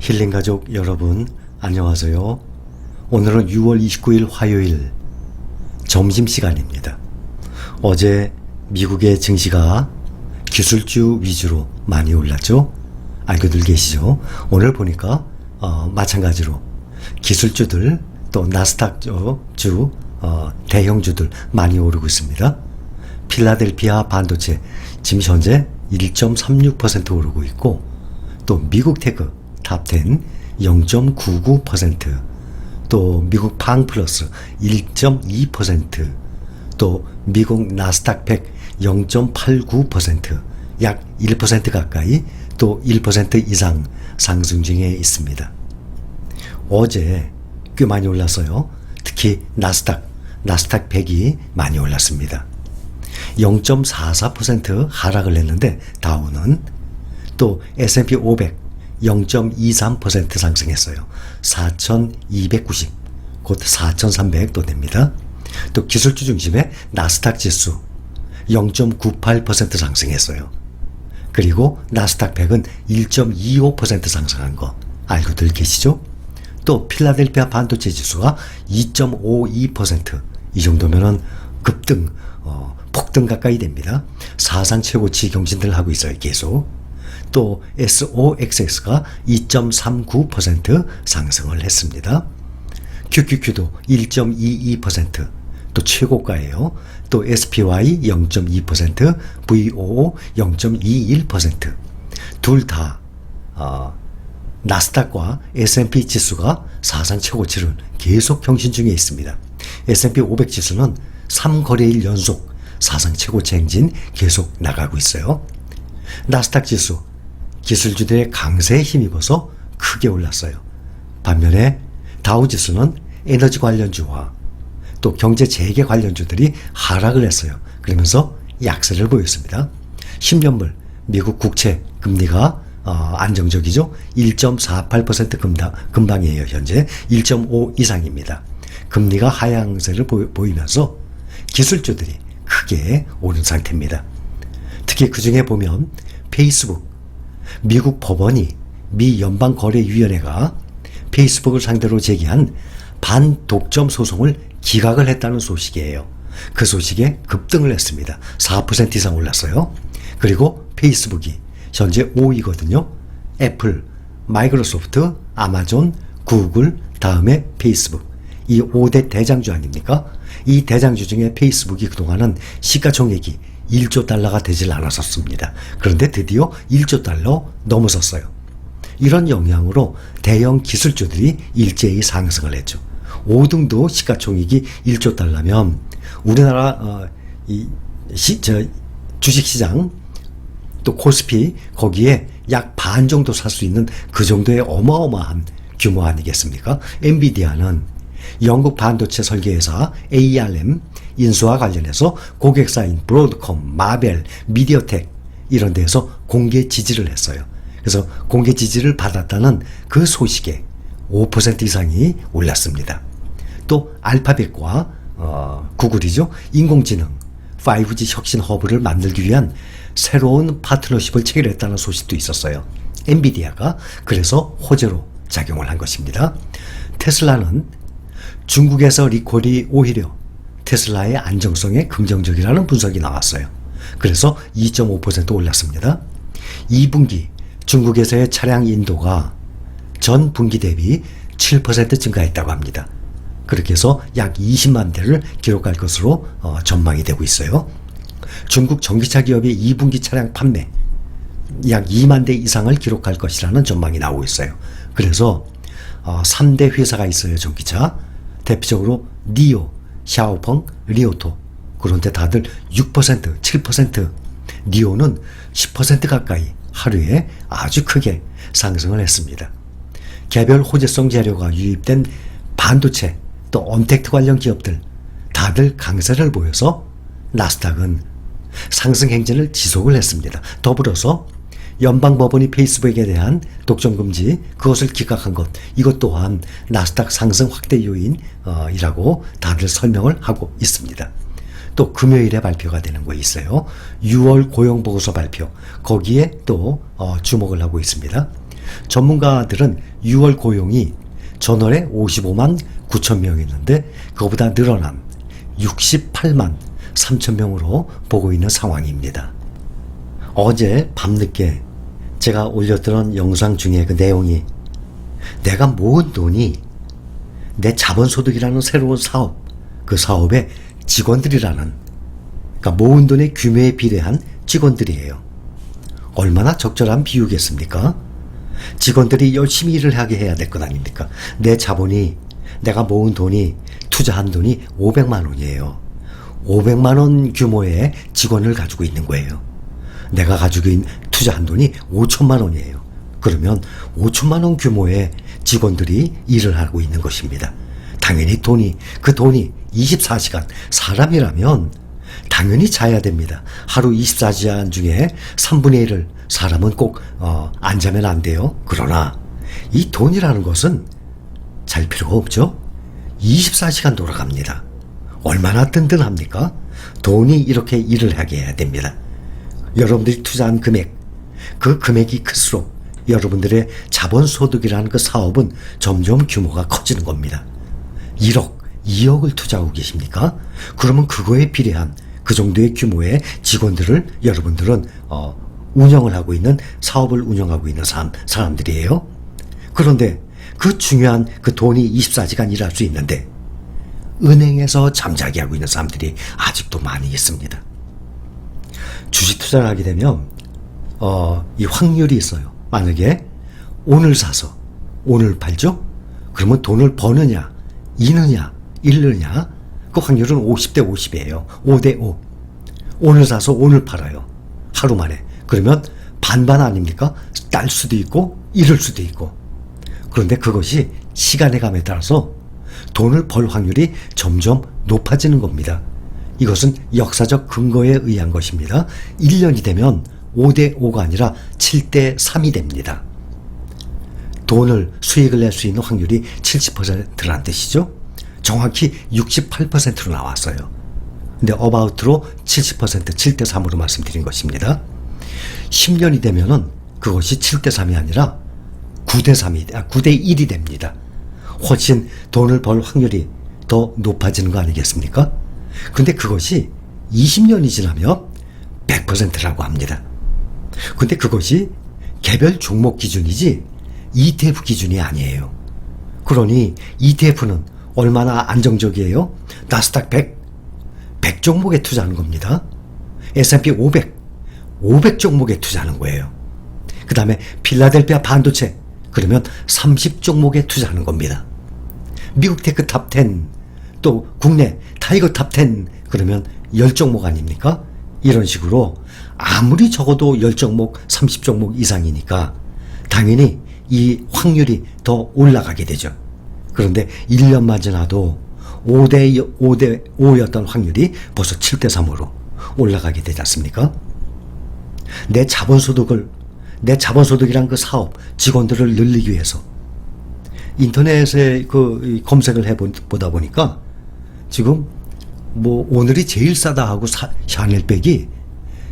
힐링 가족 여러분 안녕하세요. 오늘은 6월 29일 화요일 점심시간입니다. 어제 미국의 증시가 기술주 위주로 많이 올랐죠? 알고들 계시죠? 오늘 보니까 마찬가지로 기술주들 또 나스닥 주 대형주들 많이 오르고 있습니다. 필라델피아 반도체 지금 현재 1.36% 오르고 있고, 또 미국 테크 탑10 0.99%, 또 미국 팡플러스 1.2%, 또 미국 나스닥 100 0.89%, 약 1% 가까이 또 1% 이상 상승 중에 있습니다. 어제 꽤 많이 올랐어요. 특히 나스닥 100이 많이 올랐습니다. 0.44% 하락을 했는데 다우는, 또 S&P 500 0.23% 상승했어요. 4,290, 곧 4,300도 됩니다. 또 기술주 중심의 나스닥 지수 0.98% 상승했어요. 그리고 나스닥 100은 1.25% 상승한 거 알고들 계시죠? 또 필라델피아 반도체 지수가 2.52%, 이 정도면은 급등, 폭등 가까이 됩니다. 사상 최고치 경신들 하고 있어요, 계속. 또 SOXX가 2.39% 상승을 했습니다. QQQ도 1.22%, 또 최고가예요. 또 SPY 0.2%, VOO 0.21%. 둘 다 나스닥과 S&P 지수가 사상 최고치를 계속 경신 중에 있습니다. S&P 500 지수는 3거래일 연속 사상 최고치 행진 계속 나가고 있어요. 나스닥 지수 기술주들의 강세에 힘입어서 크게 올랐어요. 반면에 다우 지수는 에너지 관련주와 또 경제 재개 관련주들이 하락을 했어요. 그러면서 약세를 보였습니다. 10년물 미국 국채 금리가 안정적이죠. 1.48% 금방이에요. 현재 1.5 이상입니다. 금리가 하향세를 보이면서 기술주들이 크게 오른 상태입니다. 특히 그 중에 보면 페이스북, 미국 법원이 미 연방거래위원회가 페이스북을 상대로 제기한 반독점 소송을 기각을 했다는 소식이에요. 그 소식에 급등을 했습니다. 4% 이상 올랐어요. 그리고 페이스북이 현재 5위거든요. 애플, 마이크로소프트, 아마존, 구글, 다음에 페이스북. 이 5대 대장주 아닙니까? 이 대장주 중에 페이스북이 그동안은 시가총액이 1조 달러가 되질 않았었습니다. 그런데 드디어 1조 달러 넘어섰어요. 이런 영향으로 대형 기술주들이 일제히 상승을 했죠. 5등도 시가총액이 1조 달러면 우리나라 주식시장 또 코스피 거기에 약 반 정도 살 수 있는 그 정도의 어마어마한 규모 아니겠습니까? 엔비디아는 영국 반도체 설계회사 ARM 인수와 관련해서 고객사인 브로드컴, 마벨, 미디어텍 이런 데에서 공개 지지를 했어요. 그래서 공개 지지를 받았다는 그 소식에 5% 이상이 올랐습니다. 또 알파벳과 구글이죠. 인공지능 5G 혁신 허브를 만들기 위한 새로운 파트너십을 체결했다는 소식도 있었어요. 엔비디아가 그래서 호재로 작용을 한 것입니다. 테슬라는 중국에서 리콜이 오히려 테슬라의 안정성에 긍정적이라는 분석이 나왔어요. 그래서 2.5% 올랐습니다. 2분기 중국에서의 차량 인도가 전 분기 대비 7% 증가했다고 합니다. 그렇게 해서 약 20만 대를 기록할 것으로 전망이 되고 있어요. 중국 전기차 기업의 2분기 차량 판매 약 2만 대 이상을 기록할 것이라는 전망이 나오고 있어요. 그래서 3대 회사가 있어요. 전기차. 대표적으로 니오, 샤오펑, 리오토. 그런데 다들 6%, 7%, 니오는 10% 가까이 하루에 아주 크게 상승을 했습니다. 개별 호재성 재료가 유입된 반도체 또 언택트 관련 기업들 다들 강세를 보여서 나스닥은 상승 행진을 지속을 했습니다. 더불어서 연방법원이 페이스북에 대한 독점 금지 그것을 기각한 것, 이것 또한 나스닥 상승 확대 요인이라고 다들 설명을 하고 있습니다. 또 금요일에 발표가 되는 거 있어요. 6월 고용보고서 발표, 거기에 또 주목을 하고 있습니다. 전문가들은 6월 고용이 전월에 55만 9천 명이었는데 그거보다 늘어난 68만 3천 명으로 보고 있는 상황입니다. 어제 밤늦게 제가 올렸던 영상 중에 그 내용이 내가 모은 돈이 내 자본소득이라는 새로운 사업, 그 사업의 직원들이라는, 그러니까 모은 돈의 규모에 비례한 직원들이에요. 얼마나 적절한 비유겠습니까? 직원들이 열심히 일을 하게 해야 될 것 아닙니까? 내 자본이, 내가 모은 돈이, 투자한 돈이 500만 원이에요. 500만 원 규모의 직원을 가지고 있는 거예요. 내가 가지고 있는 투자한 돈이 5천만 원이에요. 그러면 5천만 원 규모의 직원들이 일을 하고 있는 것입니다. 당연히 그 돈이 24시간, 사람이라면 당연히 자야 됩니다. 하루 24시간 중에 3분의 1을 사람은 꼭 안 자면 안 돼요. 그러나 이 돈이라는 것은 잘 필요가 없죠. 24시간 돌아갑니다. 얼마나 든든합니까? 돈이 이렇게 일을 하게 해야 됩니다. 여러분들이 투자한 금액, 그 금액이 클수록 여러분들의 자본소득이라는 그 사업은 점점 규모가 커지는 겁니다. 1억, 2억을 투자하고 계십니까? 그러면 그거에 비례한 그 정도의 규모의 직원들을 여러분들은 운영을 하고 있는, 사업을 운영하고 있는 사람들이에요. 그런데 그 중요한 그 돈이 24시간 일할 수 있는데 은행에서 잠자기 하고 있는 사람들이 아직도 많이 있습니다. 주식 투자를 하게 되면 이 확률이 있어요. 만약에 오늘 사서 오늘 팔죠? 그러면 돈을 버느냐, 잃느냐, 잃느냐, 그 확률은 50대 50이에요. 5대 5. 오늘 사서 오늘 팔아요. 하루 만에. 그러면 반반 아닙니까? 딸 수도 있고 잃을 수도 있고. 그런데 그것이 시간의 감에 따라서 돈을 벌 확률이 점점 높아지는 겁니다. 이것은 역사적 근거에 의한 것입니다. 1년이 되면 5대 5가 아니라 7대 3이 됩니다. 돈을, 수익을 낼 수 있는 확률이 70%란 뜻이죠. 정확히 68%로 나왔어요. 근데 어바웃으로 70%, 7대 3으로 말씀드린 것입니다. 10년이 되면은 그것이 7대 3이 아니라 9대 1이 됩니다. 훨씬 돈을 벌 확률이 더 높아지는 거 아니겠습니까? 근데 그것이 20년이 지나면 100%라고 합니다. 근데 그것이 개별 종목 기준이지 ETF 기준이 아니에요. 그러니 ETF는 얼마나 안정적이에요? 나스닥 100 종목에 투자하는 겁니다. S&P 500 종목에 투자하는 거예요. 그 다음에 필라델피아 반도체, 그러면 30 종목에 투자하는 겁니다. 미국 테크 탑 10, 또 국내 타이거 탑 10, 그러면 10종목 아닙니까? 이런 식으로 아무리 적어도 10종목, 30종목 이상이니까 당연히 이 확률이 더 올라가게 되죠. 그런데 1년만 지나도 5대 5였던 확률이 벌써 7대 3으로 올라가게 되지 않습니까? 내 자본소득이란 그 사업, 직원들을 늘리기 위해서 인터넷에 그 검색을 해보다 보니까 지금 뭐 오늘이 제일 싸다 하고 샤넬백이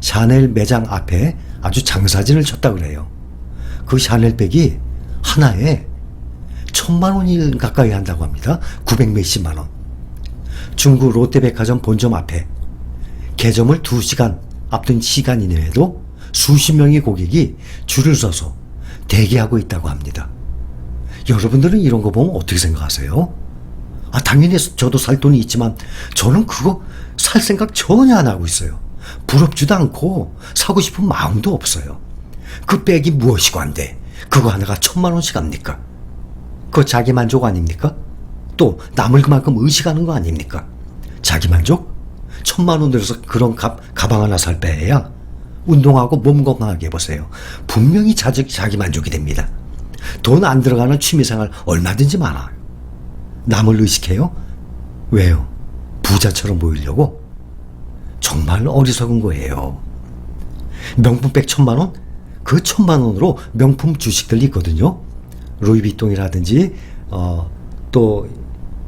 샤넬 매장 앞에 아주 장사진을 쳤다 그래요. 그 샤넬백이 하나에 1,000만 원이 가까이 한다고 합니다. 900 몇십만 원. 중구 롯데백화점 본점 앞에 개점을 2시간 앞둔 시간 이내에도 수십 명의 고객이 줄을 서서 대기하고 있다고 합니다. 여러분들은 이런 거 보면 어떻게 생각하세요? 당연히 저도 살 돈이 있지만 저는 그거 살 생각 전혀 안 하고 있어요. 부럽지도 않고 사고 싶은 마음도 없어요. 그 백이 무엇이고 한데 그거 하나가 1,000만 원씩 합니까? 그거 자기 만족 아닙니까? 또 남을 그만큼 의식하는 거 아닙니까? 자기 만족? 1,000만 원 들여서 그런 가방 하나 살 바에야 운동하고 몸 건강하게 해보세요. 분명히 자기 만족이 됩니다. 돈 안 들어가는 취미생활 얼마든지 많아요. 남을 의식해요? 왜요? 부자처럼 보이려고? 정말 어리석은 거예요. 명품백 1,000만 원? 그 1,000만 원으로 명품 주식들이 있거든요. 루이비통이라든지 또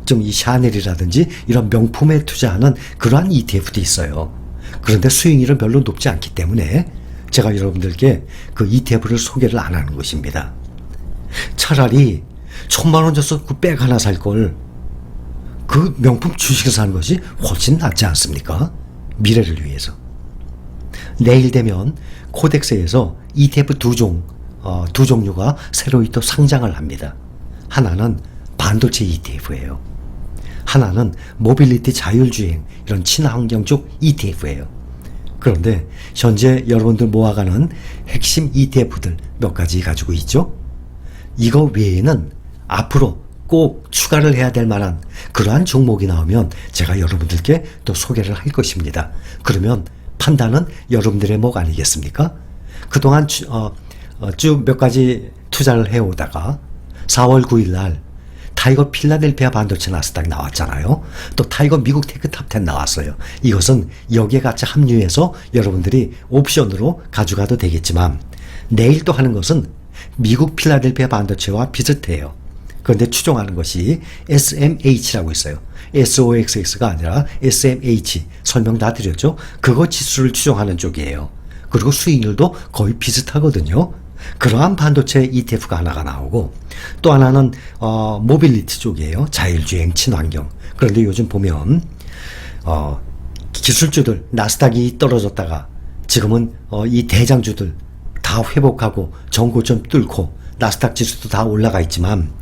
좀 이 샤넬이라든지 이런 명품에 투자하는 그러한 ETF도 있어요. 그런데 수익률은 별로 높지 않기 때문에 제가 여러분들께 그 ETF를 소개를 안 하는 것입니다. 차라리 1,000만 원 줘서 그 백 하나 살 걸 그 명품 주식을 사는 것이 훨씬 낫지 않습니까? 미래를 위해서. 내일 되면 코덱스에서 ETF 두 종류가 새로이 또 상장을 합니다. 하나는 반도체 ETF예요. 하나는 모빌리티 자율주행 이런 친환경 쪽 ETF예요. 그런데 현재 여러분들 모아가는 핵심 ETF들 몇 가지 가지고 있죠. 이거 외에는 앞으로 꼭 추가를 해야 될 만한 그러한 종목이 나오면 제가 여러분들께 또 소개를 할 것입니다. 그러면 판단은 여러분들의 목 아니겠습니까? 그동안 쭉 몇 가지 투자를 해오다가 4월 9일 날 타이거 필라델피아 반도체 나스닥 나왔잖아요. 또 타이거 미국 테크 탑10 나왔어요. 이것은 여기에 같이 합류해서 여러분들이 옵션으로 가져가도 되겠지만 내일 또 하는 것은 미국 필라델피아 반도체와 비슷해요. 그런데 추종하는 것이 SMH라고 있어요. SOXX가 아니라 SMH 설명 다 드렸죠. 그거 지수를 추종하는 쪽이에요. 그리고 수익률도 거의 비슷하거든요. 그러한 반도체 ETF가 하나가 나오고 또 하나는 모빌리티 쪽이에요. 자율주행 친환경. 그런데 요즘 보면 기술주들 나스닥이 떨어졌다가 지금은 이 대장주들 다 회복하고 전고점 뚫고 나스닥 지수도 다 올라가 있지만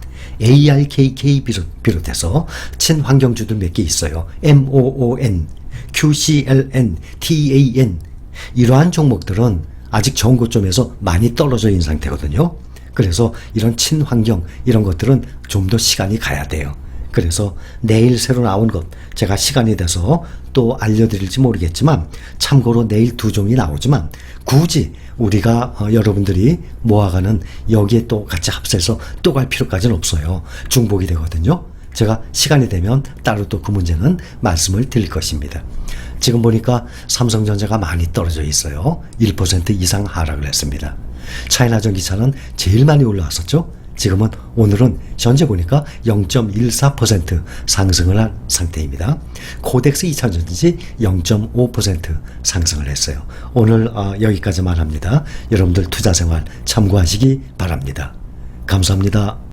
ARKK 비롯해서 친환경주들 몇 개 있어요. MOON, QCLN, TAN 이러한 종목들은 아직 전고점에서 많이 떨어져 있는 상태거든요. 그래서 이런 친환경 이런 것들은 좀 더 시간이 가야 돼요. 그래서 내일 새로 나온 것 제가 시간이 돼서 또 알려드릴지 모르겠지만 참고로 내일 두 종이 나오지만 굳이 우리가 여러분들이 모아가는 여기에 또 같이 합세해서 또 갈 필요까지는 없어요. 중복이 되거든요. 제가 시간이 되면 따로 또 그 문제는 말씀을 드릴 것입니다. 지금 보니까 삼성전자가 많이 떨어져 있어요. 1% 이상 하락을 했습니다. 차이나 전기차는 제일 많이 올라왔었죠. 지금은 오늘은 현재 보니까 0.14% 상승을 한 상태입니다. 코덱스 2000전지 0.5% 상승을 했어요. 오늘 여기까지만 합니다. 여러분들 투자생활 참고하시기 바랍니다. 감사합니다.